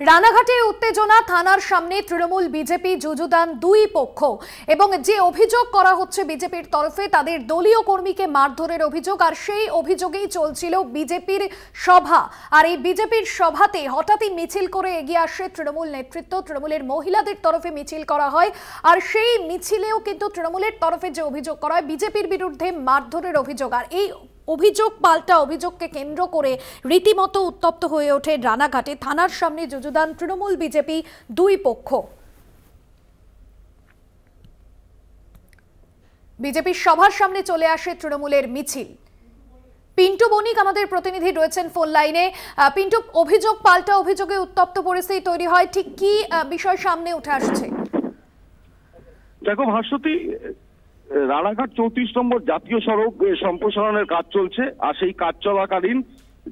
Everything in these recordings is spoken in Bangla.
রানাঘাটে উত্তেজনা, থানার সামনে তৃণমূল বিজেপি যুযুদান দুই পক্ষ এবং যে অভিযোগ করা হচ্ছে বিজেপির তরফে তাদের দলীয় কর্মীকে মারধরের অভিযোগ, আর সেই অভিযোগেই চলছিল বিজেপির সভা। আর এই বিজেপির সভাতে হঠাৎই মিছিল করে এগিয়ে আসে তৃণমূল নেতৃত্ব। তৃণমূলের মহিলাদের তরফে মিছিল করা হয়, আর সেই মিছিলেও কিন্তু তৃণমূলের তরফে যে অভিযোগ করা হয় বিজেপির বিরুদ্ধে মারধরের অভিযোগ। আর এই অভিযোগ পাল্টা অভিযোগকে কেন্দ্র করে রীতিমতো উত্তপ্ত হয়ে ওঠে রানাঘাটে। থানার সামনে যুযুদান তৃণমূল বিজেপি দুই পক্ষ। বিজেপির সভার সামনে চলে আসে তৃণমূলের মিছিল। পিন্টু বণিক আমাদের প্রতিনিধি রয়েছেন ফোন লাইনে। পিন্টু, অভিযোগ পাল্টা অভিযোগে উত্তপ্ত পরিস্থিতি তৈরি হয়, ঠিক কি বিষয় সামনে উঠে আসছে? দেখো ভাস্বতী, রানাঘাট 34 নম্বর জাতীয় সড়ক সম্প্রসারণের কাজ চলছে, আর সেই কাজ চলাকালীন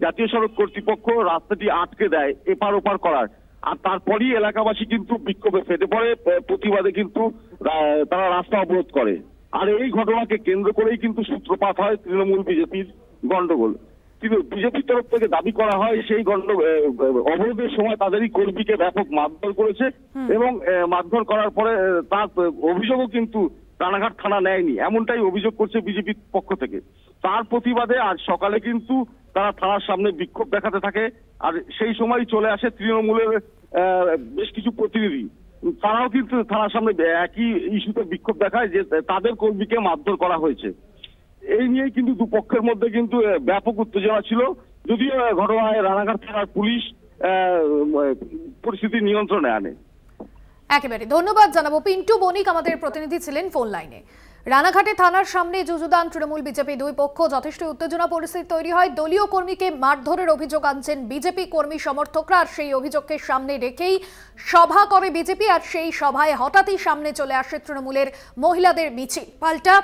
জাতীয় সড়ক কর্তৃপক্ষ রাস্তাটি আটকে দেয় এপার ওপার করার। আর তারপরই এলাকাবাসী কিন্তু বিক্ষোভে ফেটে পড়ে, প্রতিবাদে কিন্তু তারা রাস্তা অবরোধ করে। আর এই ঘটনাকে কেন্দ্র করেই কিন্তু সূত্রপাত হয় তৃণমূল বিজেপির গন্ডগোল। কিন্তু বিজেপির তরফ থেকে দাবি করা হয় সেই অবরোধের সময় তাদেরই কর্মীকে ব্যাপক মারধর করেছে, এবং মারধর করার পরে তার অভিযোগও কিন্তু রানাঘাট থানা নেয়নি, এমনটাই অভিযোগ করছে বিজেপির পক্ষ থেকে। তার প্রতিবাদে আজ সকালে কিন্তু তারা থানার সামনে বিক্ষোভ দেখাতে থাকে। আর সেই সময় চলে আসে তৃণমূলের বেশ কিছু প্রতিনিধি, তারাও কিন্তু থানার সামনে একই ইস্যুতে বিক্ষোভ দেখায় যে তাদের কর্মীকে মারধর করা হয়েছে। এই নিয়েই কিন্তু দুপক্ষের মধ্যে কিন্তু ব্যাপক উত্তেজনা ছিল, যদিও ঘটনায় রানাঘাট থানার পুলিশ পরিস্থিতি নিয়ন্ত্রণে আনে। একেবারে ধন্যবাদ জানাবো। পিন্টু বণিক আমাদের প্রতিনিধি ছিলেন ফোন লাইনে। রানাঘাটে থানার সামনে যুযুদান তৃণমূল বিজেপি দুই পক্ষ, যথেষ্ট উত্তেজনা পরিস্থিতি তৈরি হয়। দলীয় কর্মীকে মারধরের অভিযোগ আনছেন বিজেপি কর্মী সমর্থকরা, আর সেই অভিযোগকে সামনে রেখেই সভা করে বিজেপি। আর সেই সভায় হঠাৎই সামনে চলে আসে তৃণমূলের মহিলাদের মিছিল। পাল্টা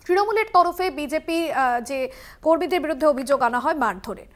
তৃণমূলের তরফে বিজেপি যে কর্মীদের বিরুদ্ধে অভিযোগ আনা হয় মারধরের।